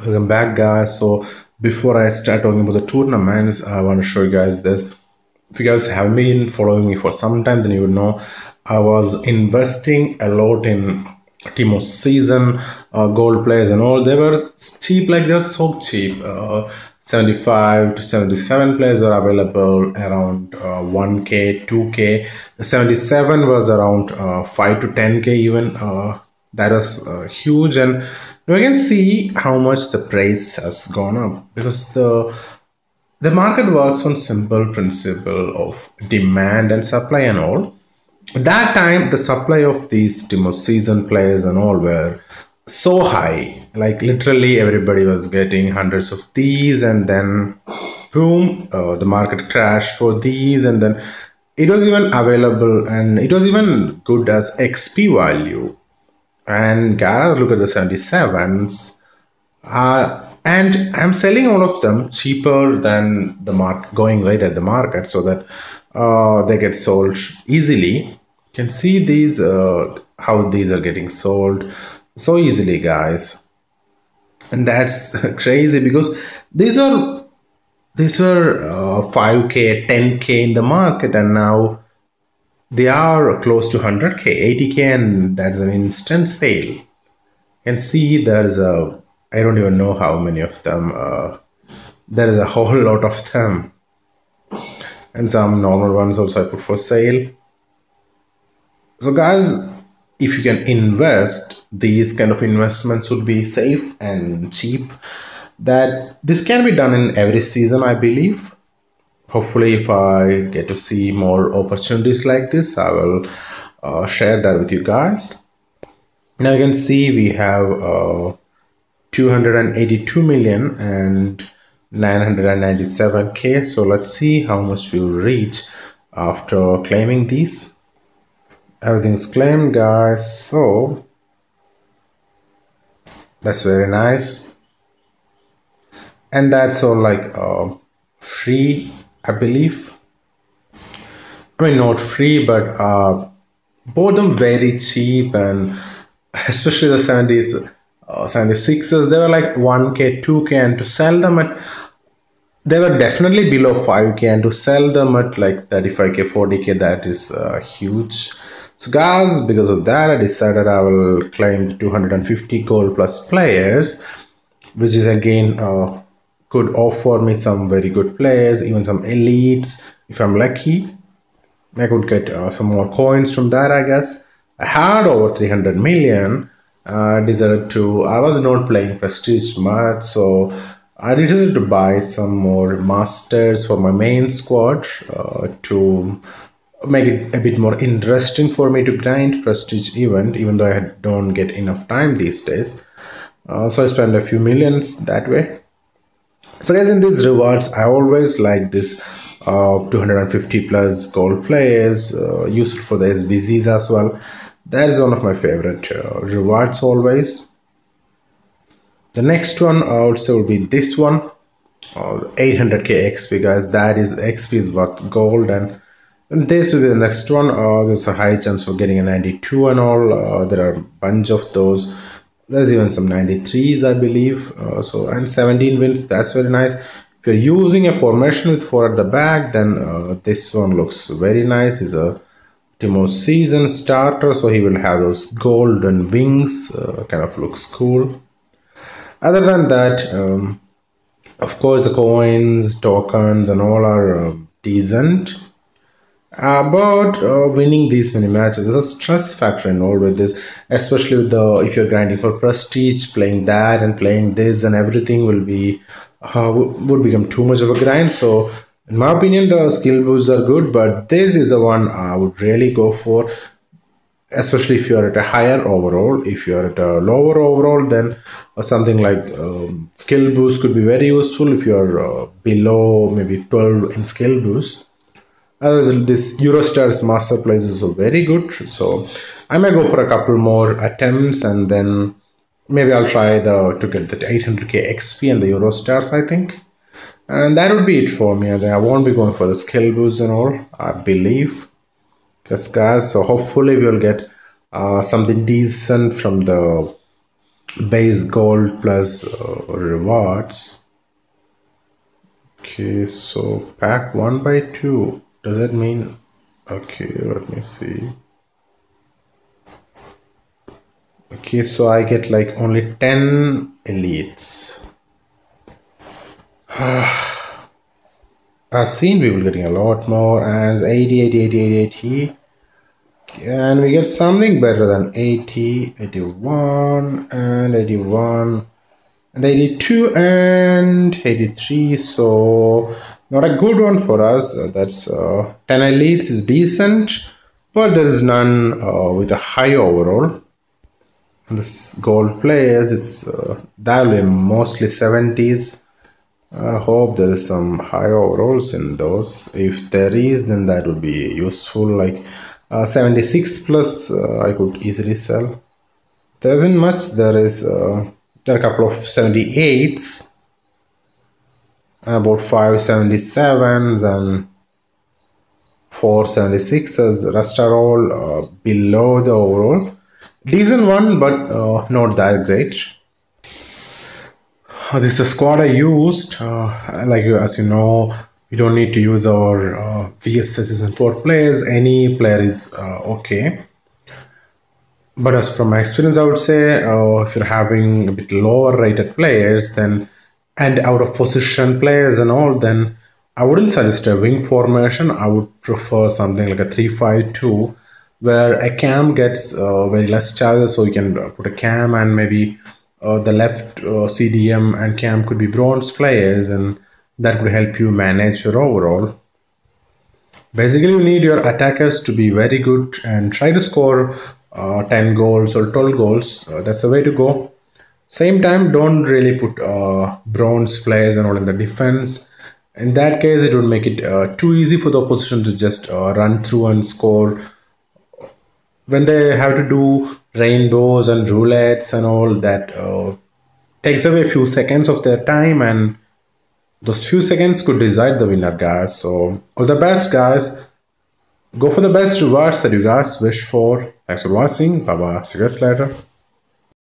Welcome back, guys. So before I start talking about the tournaments, I want to show you guys this. If you guys have been following me for some time, then you would know I was investing a lot in team of season gold players and all. They were cheap, like they're so cheap. 75 to 77 players are available around 1k, 2k. The 77 was around 5 to 10k even. That was huge, and you can see how much the price has gone up because the market works on simple principle of demand and supply and all. At that time, the supply of these demo season players and all were so high. Like literally everybody was getting hundreds of these, and then boom, the market crashed for these, and then it was even available and it was even good as XP value. And guys, look at the 77s. And I'm selling all of them cheaper than the market, going right at the market, so that they get sold easily. You can see these, how these are getting sold so easily, guys. And that's crazy because these are these were 5k, 10k in the market, and now they are close to 100k, 80k, and that's an instant sale. You can see there's a, I don't even know how many of them. There is a whole lot of them, and some normal ones also I put for sale. So, guys, if you can invest, these kind of investments would be safe and cheap. That this can be done in every season, I believe. Hopefully, if I get to see more opportunities like this, I will share that with you guys. Now you can see we have 282 million and 997k. So let's see how much we'll reach after claiming these. Everything's claimed, guys. So that's very nice. And that's all like free, I believe. I mean, not free, but both them very cheap, and especially the 70s, 76s, they were like 1k, 2k, and to sell them at, they were definitely below 5k, and to sell them at like 35k, 40k, that is huge. So, guys, because of that, I decided I will claim 250 gold plus players, which is again could offer me some very good players, even some elites if I'm lucky. I could get some more coins from that, I guess. I had over 300 million. Decided to, I was not playing Prestige much, so I decided to buy some more masters for my main squad to make it a bit more interesting for me to grind Prestige event, even though I don't get enough time these days. So I spent a few millions that way. So guys, in these rewards, I always like this 250 plus gold players, useful for the SBCs as well. That is one of my favorite rewards always. The next one also will be this one, 800k XP, guys. That is XP is worth gold, and this will be the next one. There's a high chance for getting a 92 and all. There are a bunch of those. There's even some 93s, I believe. So and 17 wins. That's very nice. If you're using a formation with 4 at the back, then this one looks very nice. He's a Timo season starter, so he will have those golden wings. Kind of looks cool. Other than that, of course, the coins, tokens, and all are decent. But winning these many matches, there's a stress factor in all with this, especially with the, if you're grinding for prestige, playing that and playing this, and everything will be would become too much of a grind. So in my opinion, the skill boosts are good, but this is the one I would really go for, especially if you're at a higher overall. If you're at a lower overall, then something like skill boost could be very useful if you're below maybe 12 in skill boost. This Eurostars master plays is also very good, so I may go for a couple more attempts, and then maybe I'll try to get the 800k XP and the Eurostars, I think, and that would be it for me. I won't be going for the skill boost and all, I believe. Yes, guys. So hopefully we'll get something decent from the base gold plus rewards. Okay, so pack 1 by 2. Does that mean? Okay, let me see. Okay, so I get like only 10 elites. I've seen people getting a lot more, as 80, 80, 80, 80, 80. And we get something better than 80, 81, and 81, and 82, and 83. So, not a good one for us. That's 10 elites is decent, but there is none with a high overall. And this gold players, it's that'll be mostly 70s. I hope there is some high overalls in those. If there is, then that would be useful. Like 76 plus, I could easily sell. There isn't much. There are a couple of 78s, and about 577s and 476s. Rest are all below the overall. Decent one, but not that great. This is a squad I used. Like as you know, we don't need to use our VSS season 4 players. Any player is okay. But as from my experience, I would say if you're having a bit lower rated players, then and out of position players and all, then I wouldn't suggest a wing formation. I would prefer something like a 3-5-2, where a cam gets very less charges, so you can put a cam and maybe the left CDM and cam could be bronze players, and that could help you manage your overall. Basically, you need your attackers to be very good and try to score 10 goals or 12 goals. That's the way to go. Same time, don't really put bronze players and all in the defense. In that case, it would make it too easy for the opposition to just run through and score. When they have to do rainbows and roulettes and all that, takes away a few seconds of their time, and those few seconds could decide the winner, guys. So, all the best, guys. Go for the best rewards that you guys wish for. Thanks for watching. Bye bye. See you guys later.